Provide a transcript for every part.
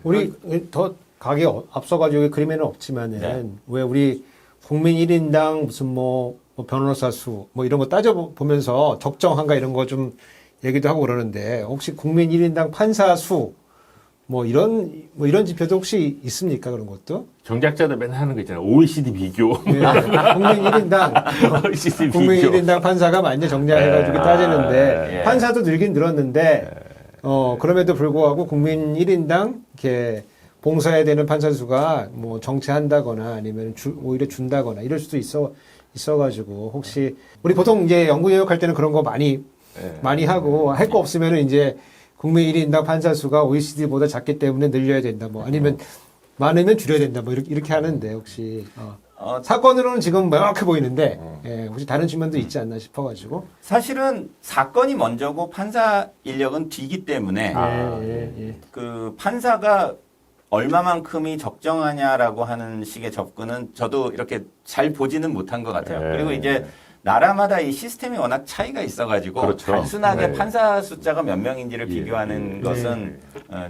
우리 더 가게 앞서가지고 그림에는 없지만은 네. 왜 우리 국민 1인당 무슨 뭐 변호사 수 뭐 이런 거 따져보면서 적정한가 이런 거 좀 얘기도 하고 그러는데 혹시 국민 1인당 판사 수 뭐 이런 지표도 혹시 있습니까? 그런 것도? 정작자들 맨날 하는 거 있잖아요. OECD 비교. 네. 국민 1인당 OECD 국민 비교. 1인당 판사가 많이 정리해가지고 따지는데 예. 판사도 늘긴 늘었는데 그럼에도 불구하고 국민 1인당 이렇게 봉사해야 되는 판사 수가 뭐 정체한다거나 아니면 오히려 준다거나 이럴 수도 있어가지고 혹시 우리 보통 이제 연구 개혁할 때는 그런 거 많이 하고 할 거 없으면은 이제 국민 1인당 판사 수가 OECD보다 작기 때문에 늘려야 된다 뭐 아니면 많으면 줄여야 된다 뭐 이렇게 하는데 혹시 사건으로는 지금 명확해 보이는데 예, 혹시 다른 측면도 있지 않나 싶어가지고 사실은 사건이 먼저고 판사 인력은 뒤기 때문에 예. 그 판사가 얼마만큼이 적정하냐라고 하는 식의 접근은 저도 이렇게 잘 보지는 못한 것 같아요. 네. 그리고 이제 나라마다 이 시스템이 워낙 차이가 있어가지고 그렇죠. 단순하게 네. 판사 숫자가 몇 명인지를 비교하는 것은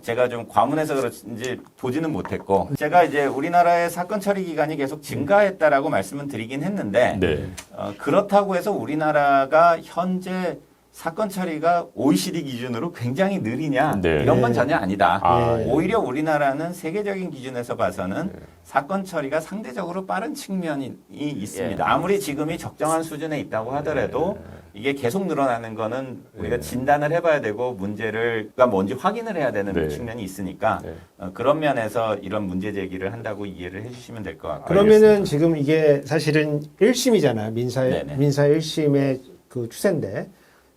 제가 좀 과문해서 그런지 보지는 못했고 제가 이제 우리나라의 사건 처리 기간이 계속 증가했다라고 말씀을 드리긴 했는데 네. 그렇다고 해서 우리나라가 현재 사건 처리가 OECD 기준으로 굉장히 느리냐 네. 이런 건 전혀 아니다. 아, 예. 오히려 우리나라는 세계적인 기준에서 봐서는 사건 처리가 상대적으로 빠른 측면이 있습니다. 아무리 지금이 적정한 수준에 있다고 하더라도 이게 계속 늘어나는 거는 우리가 진단을 해봐야 되고 문제가 뭔지 확인을 해야 되는 네. 측면이 있으니까 네. 그런 면에서 이런 문제 제기를 한다고 이해를 해주시면 될 것 같고요. 그러면은 지금 이게 사실은 1심이잖아요. 민사 네네. 1심의 그 추세인데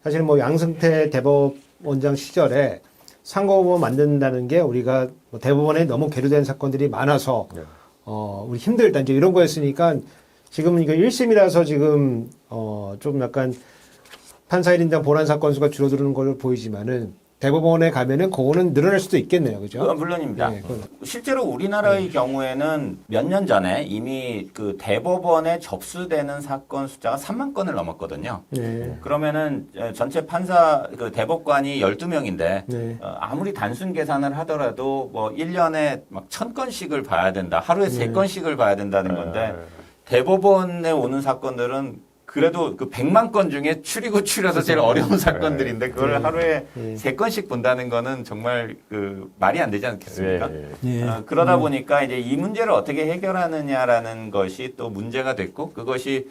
사실 뭐 양승태 대법원장 시절에 상고법원 만든다는 게 우리가 뭐 대법원에 너무 계류된 사건들이 많아서 우리 힘들다 이제 이런 거였으니까 지금 이거 1심이라서 지금 좀 약간 판사 1인당 본안 사건 수가 줄어드는 걸로 보이지만은 대법원에 가면은 그거는 늘어날 수도 있겠네요. 그죠? 물론입니다. 네, 실제로 우리나라의 경우에는 몇 년 전에 이미 그 대법원에 접수되는 사건 숫자가 3만 건을 넘었거든요. 네. 그러면은 전체 판사 그 대법관이 12명인데 네. 아무리 단순 계산을 하더라도 뭐 1년에 막 1000건씩을 봐야 된다. 하루에 3건씩을 봐야 된다는 건데 대법원에 오는 사건들은 그래도 그 100만 건 중에 추리고 추려서 제일 어려운 사건들인데 그걸 하루에 3건씩 본다는 거는 정말 그 말이 안 되지 않겠습니까? 그러다 보니까 이제 이 문제를 어떻게 해결하느냐라는 것이 또 문제가 됐고 그것이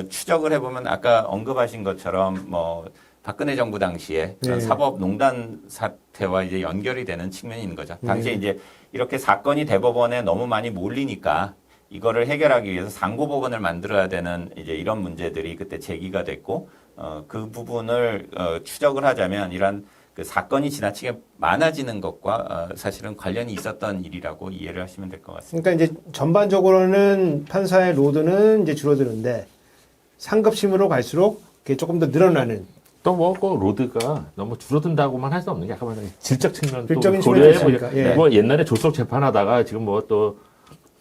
추적을 해보면 아까 언급하신 것처럼 뭐 박근혜 정부 당시에 사법농단 사태와 이제 연결이 되는 측면이 있는 거죠. 당시에 이제 이렇게 사건이 대법원에 너무 많이 몰리니까 이거를 해결하기 위해서 상고법원을 만들어야 되는 이제 이런 문제들이 그때 제기가 됐고 그 부분을 추적을 하자면 이런 그 사건이 지나치게 많아지는 것과 사실은 관련이 있었던 일이라고 이해를 하시면 될 것 같습니다. 그러니까 이제 전반적으로는 판사의 로드는 이제 줄어드는데 상급심으로 갈수록 그게 조금 더 늘어나는 또 뭐 그 로드가 너무 줄어든다고만 할 수 없는 게 아까 말한 질적 측면 또 질적인 고려해 측면이 보니까 있으니까, 예. 뭐 옛날에 조속 재판하다가 지금 뭐 또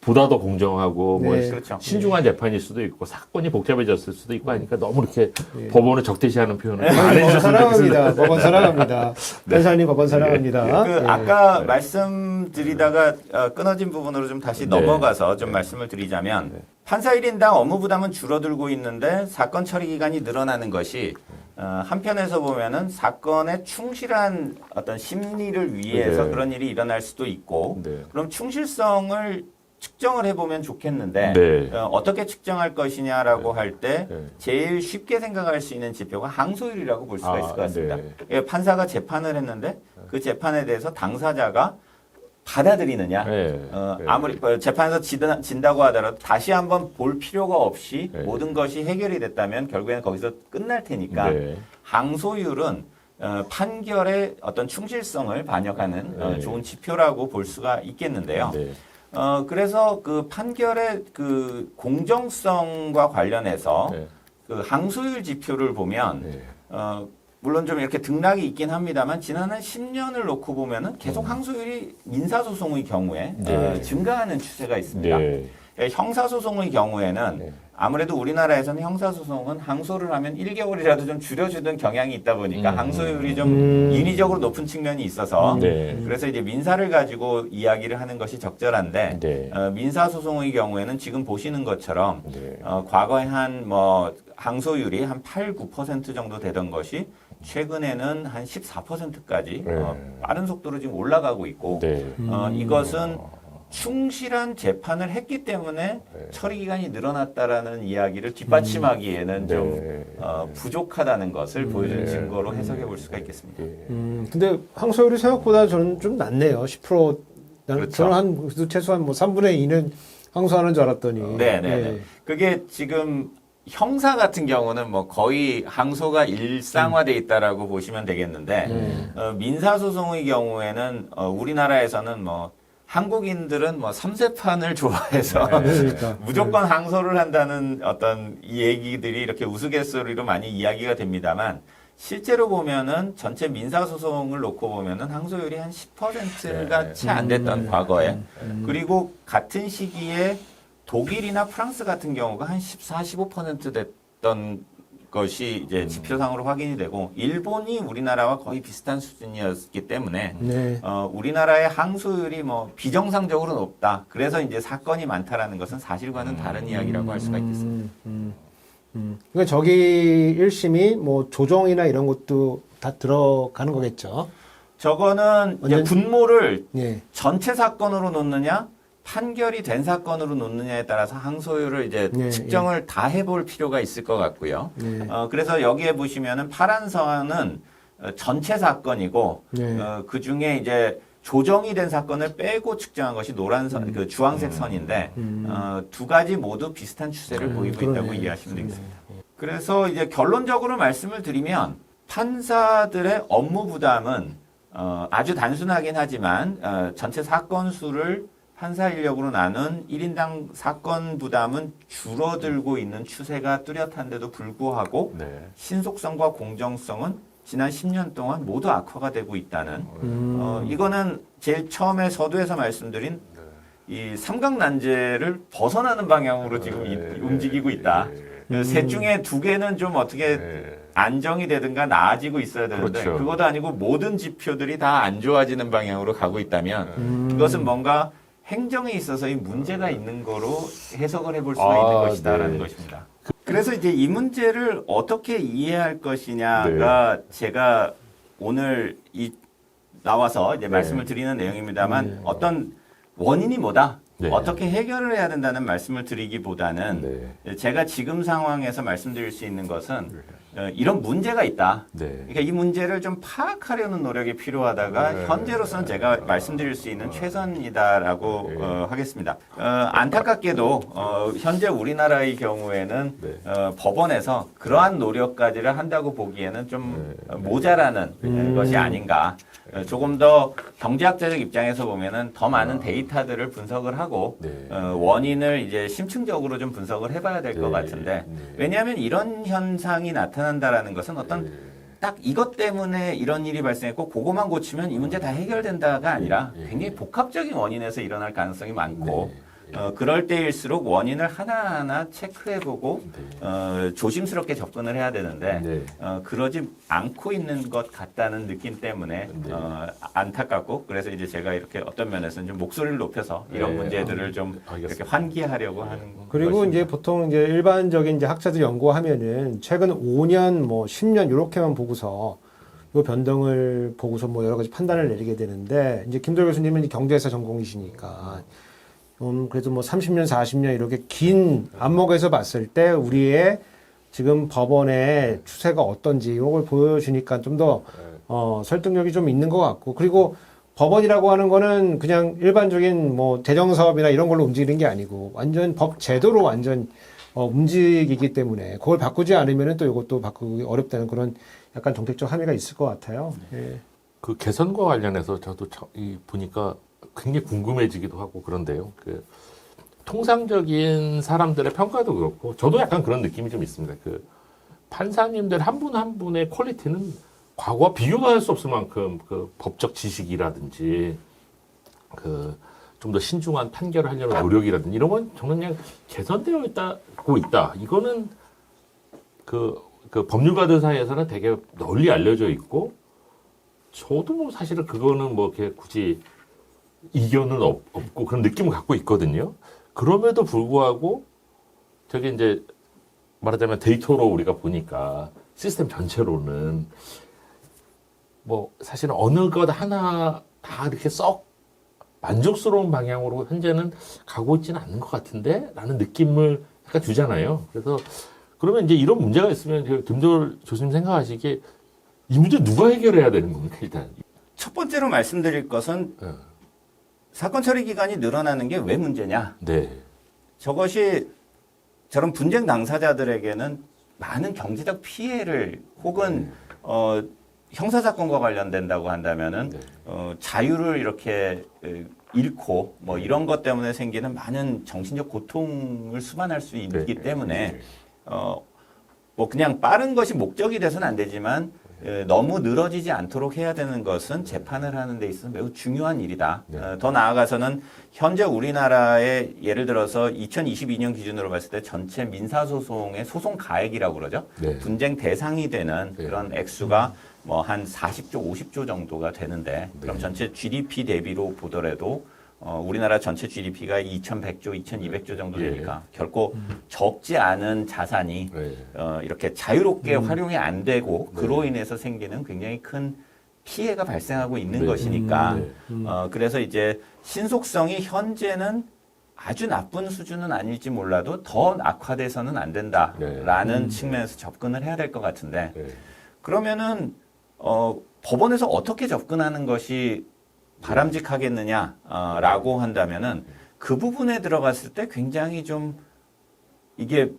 보다 더 공정하고 뭐 네. 그렇죠. 신중한 재판일 수도 있고 사건이 복잡해졌을 수도 있고 하니까 너무 이렇게 법원을 적대시하는 표현을 안 법원 해주셨으면 사랑합니다. 좋겠어요. 법원 사랑합니다. 판사님 법원 사랑합니다. 그 예. 아까 말씀드리다가 끊어진 부분으로 좀 다시 넘어가서 좀 말씀을 드리자면 판사 1인당 업무 부담은 줄어들고 있는데 사건 처리 기간이 늘어나는 것이 한편에서 보면은 사건에 충실한 어떤 심리를 위해서 네. 그런 일이 일어날 수도 있고 네. 그럼 충실성을 측정을 해보면 좋겠는데 네. 어떻게 측정할 것이냐라고 할 때 네. 제일 쉽게 생각할 수 있는 지표가 항소율이라고 볼 수가 있을 것 같습니다. 네. 예, 판사가 재판을 했는데 그 재판에 대해서 당사자가 받아들이느냐. 네. 아무리 재판에서 진다고 하더라도 다시 한번 볼 필요가 없이 네. 모든 것이 해결이 됐다면 결국에는 거기서 끝날 테니까 네. 항소율은 판결의 어떤 충실성을 반영하는 좋은 지표라고 볼 수가 있겠는데요. 네. 그래서 그 판결의 그 공정성과 관련해서 네. 그 항소율 지표를 보면 네. 물론 좀 이렇게 등락이 있긴 합니다만 지난 한 10년을 놓고 보면은 계속 항소율이 민사소송의 경우에 네. 증가하는 추세가 있습니다. 네. 형사소송의 경우에는 아무래도 우리나라에서는 형사소송은 항소를 하면 1개월이라도 좀 줄여주는 경향이 있다 보니까 항소율이 좀 인위적으로 높은 측면이 있어서 네. 그래서 이제 민사를 가지고 이야기를 하는 것이 적절한데 네. 민사소송의 경우에는 지금 보시는 것처럼 네. 과거에 한 뭐 항소율이 한 8, 9% 정도 되던 것이 최근에는 한 14%까지 빠른 속도로 지금 올라가고 있고 네. 이것은 충실한 재판을 했기 때문에 처리 기간이 늘어났다라는 이야기를 뒷받침하기에는 좀 부족하다는 것을 보여준 증거로 해석해 볼 수가 있겠습니다. 근데 항소율이 생각보다 저는 좀 낮네요. 10%. 그렇죠. 저는 그래도 최소한 뭐 3분의 2는 항소하는 줄 알았더니. 네네. 예. 그게 지금 형사 같은 경우는 뭐 거의 항소가 일상화돼 있다라고 보시면 되겠는데 민사소송의 경우에는 우리나라에서는 뭐 한국인들은 뭐 삼세판을 좋아해서 그러니까. 무조건 항소를 한다는 어떤 이 얘기들이 이렇게 우스갯소리로 많이 이야기가 됩니다만 실제로 보면은 전체 민사소송을 놓고 보면은 항소율이 한 10%가 채 안 됐던 과거에 그리고 같은 시기에 독일이나 프랑스 같은 경우가 한 14, 15% 됐던 것이 이제 지표상으로 확인이 되고 일본이 우리나라와 거의 비슷한 수준이었기 때문에 네. 우리나라의 항소율이 뭐 비정상적으로 높다. 그래서 이제 사건이 많다라는 것은 사실과는 다른 이야기라고 할 수가 있겠습니다. 그러니까 저기 1심이 뭐 조정이나 이런 것도 다 들어가는 거겠죠. 저거는 이제 분모를 예. 전체 사건으로 놓느냐 판결이 된 사건으로 놓느냐에 따라서 항소율을 이제 네, 측정을 다 해볼 필요가 있을 것 같고요. 네. 그래서 여기에 보시면은 파란 선은 전체 사건이고 네. 그 중에 이제 조정이 된 사건을 빼고 측정한 것이 노란 선, 그 주황색 선인데 두 가지 모두 비슷한 추세를 보이고 그러네. 있다고 이해하시면 되겠습니다. 그래서 이제 결론적으로 말씀을 드리면 판사들의 업무 부담은 아주 단순하긴 하지만 전체 사건 수를 판사 인력으로 나눈 1인당 사건 부담은 줄어들고 있는 추세가 뚜렷한데도 불구하고 네. 신속성과 공정성은 지난 10년 동안 모두 악화가 되고 있다는 이거는 제일 처음에 서두에서 말씀드린 이 삼각난제를 벗어나는 방향으로 지금 움직이고 있다. 셋 중에 두 개는 좀 어떻게 안정이 되든가 나아지고 있어야 되는데 그렇죠. 그것도 아니고 모든 지표들이 다 안 좋아지는 방향으로 가고 있다면 그것은 뭔가 행정에 있어서 이 문제가 있는 거로 해석을 해볼 수가 있는 것이다라는 것입니다. 그래서 이제 이 문제를 어떻게 이해할 것이냐가 제가 오늘 나와서 이제 말씀을 드리는 내용입니다만 어떤 원인이 뭐다? 네. 어떻게 해결을 해야 된다는 말씀을 드리기보다는 제가 지금 상황에서 말씀드릴 수 있는 것은 이런 문제가 있다. 그러니까 이 문제를 좀 파악하려는 노력이 필요하다가 현재로서는 제가 말씀드릴 수 있는 최선이다라고 하겠습니다. 안타깝게도 현재 우리나라의 경우에는 법원에서 그러한 노력까지를 한다고 보기에는 좀 모자라는 것이 아닌가. 조금 더 경제학자적 입장에서 보면은 더 많은 데이터들을 분석을 하고 원인을 이제 심층적으로 좀 분석을 해봐야 될 것 같은데 왜냐하면 이런 현상이 나타난다라는 것은 어떤 딱 이것 때문에 이런 일이 발생했고 그거만 고치면 이 문제 다 해결된다가 아니라 굉장히 복합적인 원인에서 일어날 가능성이 많고 그럴 때일수록 원인을 하나하나 체크해보고 조심스럽게 접근을 해야 되는데 그러지 않고 있는 것 같다는 느낌 때문에 안타깝고 그래서 이제 제가 이렇게 어떤 면에서는 좀 목소리를 높여서 이런 문제들을 좀 이렇게 환기하려고 하는 그리고 것입니다. 이제 보통 이제 일반적인 이제 학자들이 연구하면은 최근 5년 뭐 10년 이렇게만 보고서 이 변동을 보고서 뭐 여러 가지 판단을 내리게 되는데 이제 김도열 교수님은 이제 경제사 전공이시니까 그래도 뭐 30년, 40년 이렇게 긴 안목에서 봤을 때 우리의 지금 법원의 추세가 어떤지 이걸 보여주니까 좀 더 설득력이 좀 있는 것 같고 그리고 법원이라고 하는 거는 그냥 일반적인 뭐 재정사업이나 이런 걸로 움직이는 게 아니고 완전 법 제도로 완전 움직이기 때문에 그걸 바꾸지 않으면은 또 이것도 바꾸기 어렵다는 그런 약간 정책적 함의가 있을 것 같아요. 예. 그 개선과 관련해서 저도 보니까 굉장히 궁금해지기도 하고 그런데요. 그 통상적인 사람들의 평가도 그렇고 저도 약간 그런 느낌이 좀 있습니다. 그 판사님들 한 분 한 분의 퀄리티는 과거와 비교도 할 수 없을 만큼 그 법적 지식이라든지 그 좀 더 신중한 판결을 하려는 노력이라든지 이런 건 저는 그냥 개선되어 있다고 있다. 이거는 그 법률가들 사이에서는 되게 널리 알려져 있고 저도 뭐 사실은 그거는 뭐 이렇게 굳이 이견은 없고 그런 느낌을 갖고 있거든요. 그럼에도 불구하고 저게 이제 말하자면 데이터로 우리가 보니까 시스템 전체로는 뭐 사실은 어느 것 하나 다 이렇게 썩 만족스러운 방향으로 현재는 가고 있지는 않는 것 같은데 라는 느낌을 약간 주잖아요. 그래서 그러면 이제 이런 문제가 있으면 김도열 교수님 생각하시기에 이 문제 누가 해결해야 되는 겁니까 일단? 첫 번째로 말씀드릴 것은 사건 처리 기간이 늘어나는 게 왜 문제냐? 네. 저것이 저런 분쟁 당사자들에게는 많은 경제적 피해를 혹은 형사 사건과 관련된다고 한다면은 네. 자유를 이렇게 잃고 뭐 이런 것 때문에 생기는 많은 정신적 고통을 수반할 수 있기 네. 때문에 뭐 그냥 빠른 것이 목적이 돼서는 안 되지만 너무 늘어지지 않도록 해야 되는 것은 재판을 하는 데 있어서 매우 중요한 일이다. 네. 더 나아가서는 현재 우리나라의 예를 들어서 2022년 기준으로 봤을 때 전체 민사소송의 소송 가액이라고 그러죠. 네. 분쟁 대상이 되는 네. 그런 액수가 뭐 한 40조, 50조 정도가 되는데 그럼 네. 전체 GDP 대비로 보더라도 우리나라 전체 GDP가 2,100조, 2,200조 정도 되니까 결코 적지 않은 자산이 네. 이렇게 자유롭게 활용이 안 되고 네. 그로 인해서 생기는 굉장히 큰 피해가 발생하고 있는 네. 것이니까 네. 그래서 이제 신속성이 현재는 아주 나쁜 수준은 아닐지 몰라도 더 악화돼서는 안 된다라는 측면에서 접근을 해야 될 것 같은데 네. 그러면은 법원에서 어떻게 접근하는 것이 바람직하겠느냐라고 한다면은 그 부분에 들어갔을 때 굉장히 좀 이게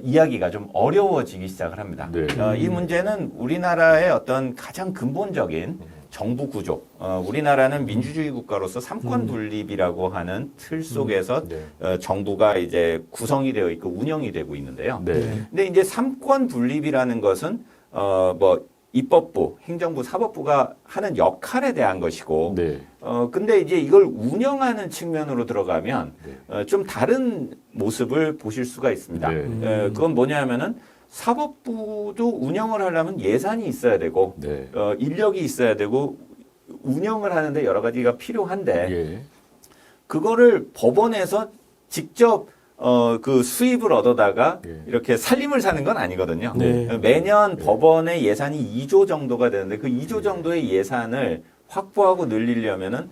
이야기가 좀 어려워지기 시작을 합니다. 네. 이 문제는 우리나라의 어떤 가장 근본적인 정부 구조. 우리나라는 민주주의 국가로서 삼권 분립이라고 하는 틀 속에서 네. 정부가 이제 구성이 되어 있고 운영이 되고 있는데요. 네. 근데 이제 삼권 분립이라는 것은 뭐 입법부, 행정부, 사법부가 하는 역할에 대한 것이고, 네. 근데 이제 이걸 운영하는 측면으로 들어가면 좀 다른 모습을 보실 수가 있습니다. 네. 그건 뭐냐면은 사법부도 운영을 하려면 예산이 있어야 되고, 네. 인력이 있어야 되고, 운영을 하는데 여러 가지가 필요한데, 예. 그거를 법원에서 직접 그 수입을 얻어다가 예. 이렇게 살림을 사는 건 아니거든요. 네. 매년 법원의 예산이 2조 정도가 되는데 그 2조 정도의 예산을 확보하고 늘리려면은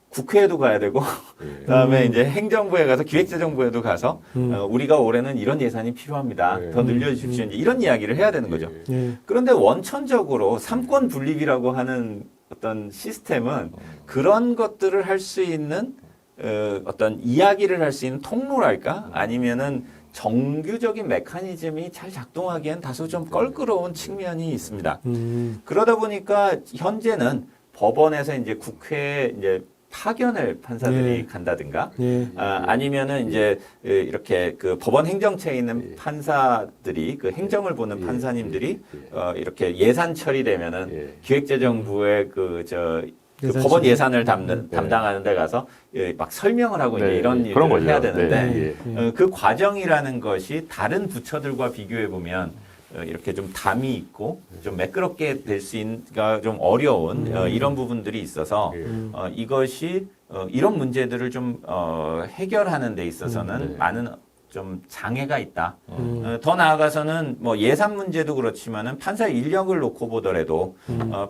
국회에도 가야 되고 그다음에 이제 행정부에 가서 기획재정부에도 가서 우리가 올해는 이런 예산이 필요합니다. 더 늘려주십시오. 이제 이런 이야기를 해야 되는 거죠. 예. 그런데 원천적으로 삼권 분립이라고 하는 어떤 시스템은 그런 것들을 할 수 있는 어떤 이야기를 할 수 있는 통로랄까? 아니면은 정규적인 메커니즘이 잘 작동하기엔 다소 좀 껄끄러운 측면이 있습니다. 그러다 보니까 현재는 법원에서 이제 국회에 이제 파견을 판사들이 네. 간다든가, 예. 아니면은 이제 이렇게 그 법원 행정처에 있는 판사들이 그 행정을 보는 판사님들이 이렇게 예산 처리되면은 기획재정부의 그 법원 예산을 담당하는 데 가서 막 설명을 하고 이제 이런 그런 일을 거죠. 해야 되는데 네. 그 과정이라는 것이 다른 부처들과 비교해 보면 이렇게 좀 담이 있고 좀 매끄럽게 될 수 있는가 좀 어려운 이런 부분들이 있어서 이것이 이런 문제들을 좀 해결하는 데 있어서는 많은 좀 장애가 있다. 더 나아가서는 뭐 예산 문제도 그렇지만은 판사 인력을 놓고 보더라도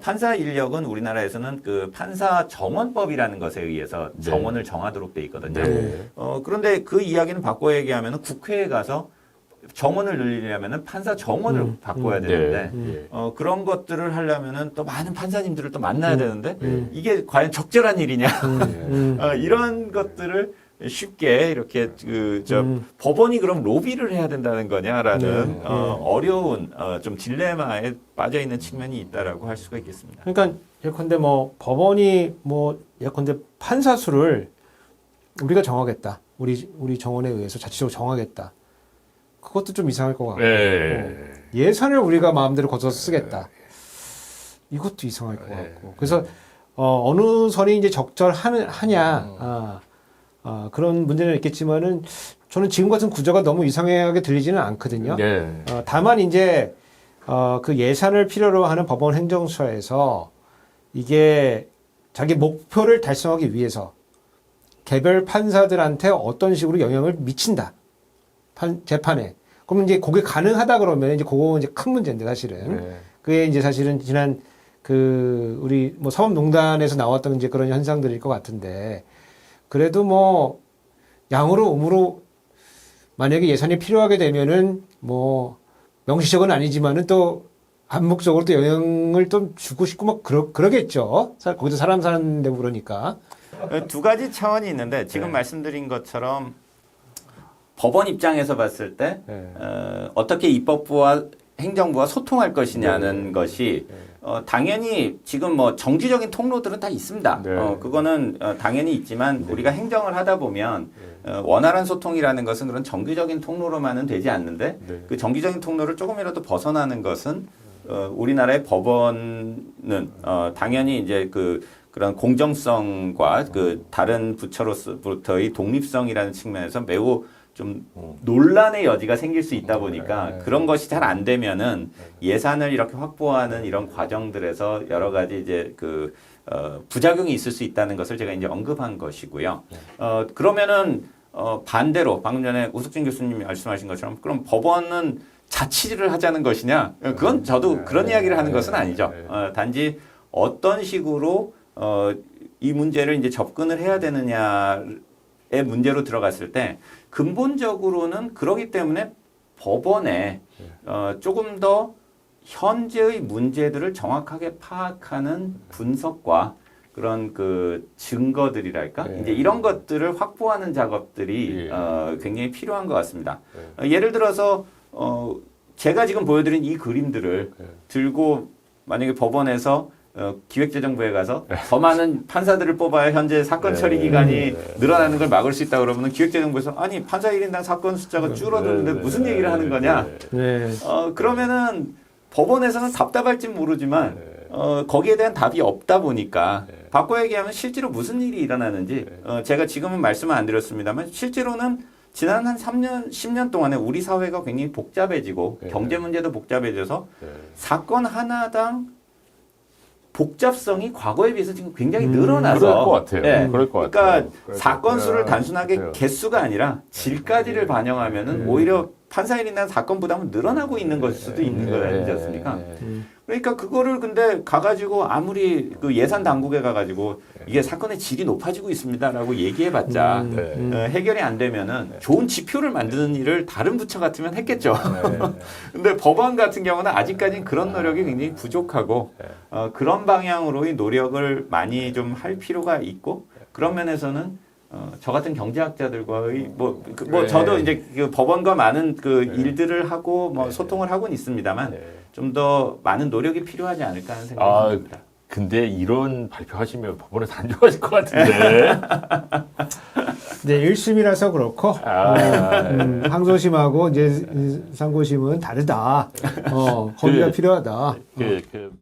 판사 인력은 우리나라에서는 그 판사 정원법이라는 것에 의해서 정원을 정하도록 돼 있거든요. 그런데 그 이야기는 바꿔 얘기하면은 국회에 가서 정원을 늘리려면은 판사 정원을 바꿔야 되는데 그런 것들을 하려면은 또 많은 판사님들을 또 만나야 되는데 이게 과연 적절한 일이냐 이런 것들을 쉽게 이렇게 법원이 그럼 로비를 해야 된다는 거냐라는 어려운 좀 딜레마에 빠져 있는 측면이 있다라고 할 수가 있겠습니다. 그러니까 예컨대 뭐 법원이 뭐 예컨대 판사 수를 우리가 정하겠다. 우리 정원에 의해서 자체적으로 정하겠다. 그것도 좀 이상할 것 같고 예산을 우리가 마음대로 거둬서 쓰겠다. 이것도 이상할 것 같고 그래서 어느 선이 이제 적절하냐, 그런 문제는 있겠지만은 저는 지금 같은 구조가 너무 이상하게 들리지는 않거든요. 네. 다만 이제 그 예산을 필요로 하는 법원 행정처에서 이게 자기 목표를 달성하기 위해서 개별 판사들한테 어떤 식으로 영향을 미친다. 재판에. 그러면 이제 그게 가능하다 그러면 이제 그거 이제 큰 문제인데 사실은. 네. 그게 이제 사실은 지난 우리 뭐 사법농단에서 나왔던 이제 그런 현상들일 것 같은데 그래도 뭐 양으로 음으로 만약에 예산이 필요하게 되면은 뭐 명시적은 아니지만은 또 암묵적으로 또 영향을 좀 주고 싶고 막 그러겠죠. 거기서 사람 사는 데 그러니까. 두 가지 차원이 있는데 지금 말씀드린 것처럼 법원 입장에서 봤을 때 어떻게 입법부와 행정부가 소통할 것이냐는 것이 당연히 지금 뭐 정기적인 통로들은 다 있습니다. 그거는 당연히 있지만 우리가 행정을 하다 보면 원활한 소통이라는 것은 그런 정기적인 통로로만은 되지 않는데 그 정기적인 통로를 조금이라도 벗어나는 것은 우리나라의 법원은 당연히 이제 그런 공정성과 그 다른 부처로서부터의 독립성이라는 측면에서 매우 좀 논란의 여지가 생길 수 있다 보니까 그런 것이 잘 안 되면은 예산을 이렇게 확보하는 이런 과정들에서 여러 가지 이제 부작용이 있을 수 있다는 것을 제가 이제 언급한 것이고요. 그러면은 반대로 방금 전에 우석진 교수님이 말씀하신 것처럼 그럼 법원은 자치를 하자는 것이냐? 그건 저도 그런 이야기를 하는 것은 아니죠. 단지 어떤 식으로 이 문제를 이제 접근을 해야 되느냐의 문제로 들어갔을 때 근본적으로는 그러기 때문에 법원에 조금 더 현재의 문제들을 정확하게 파악하는 분석과 그런 증거들이랄까 이제 이런 것들을 확보하는 작업들이 굉장히 필요한 것 같습니다. 예를 들어서 제가 지금 보여드린 이 그림들을 들고 만약에 법원에서 기획재정부에 가서 더 많은 판사들을 뽑아야 현재 사건 처리 기간이 늘어나는 걸 막을 수 있다 그러면 기획재정부에서 아니 판사 1인당 사건 숫자가 줄어드는데 무슨 얘기를 하는 거냐? 그러면은 법원에서는 답답할진 모르지만 거기에 대한 답이 없다 보니까 바꿔 얘기하면 실제로 무슨 일이 일어나는지 제가 지금은 말씀을 안 드렸습니다만 실제로는 지난 한 3년, 10년 동안에 우리 사회가 굉장히 복잡해지고 경제 문제도 복잡해져서 사건 하나당 복잡성이 과거에 비해서 지금 굉장히 늘어나서 그럴 것 같아요. 그럴 것 그러니까 같아요. 사건 수를 단순하게 개수가 아니라 질까지를 반영하면은 오히려 판사 1인당 사건 부담은 늘어나고 있는 것일 수도 있는 거 아니지 않습니까? 그러니까 그거를 근데 가가지고 아무리 예산 당국에 가가지고 이게 사건의 질이 높아지고 있습니다라고 얘기해봤자 해결이 안 되면은 좋은 지표를 만드는 일을 다른 부처 같으면 했겠죠. 근데 법원 같은 경우는 아직까지는 그런 노력이 굉장히 부족하고 그런 방향으로의 노력을 많이 좀 할 필요가 있고 그런 면에서는 저 같은 경제학자들과의 저도 이제 법원과 많은 일들을 하고 소통을 하고는 있습니다만 좀 더 많은 노력이 필요하지 않을까 하는 생각이 듭니다. 근데 이런 발표하시면 법원에서 안 좋아하실 것 같은데. 네, 1심이라서 그렇고 항소심하고 이제 상고심은 다르다. 거기가 필요하다.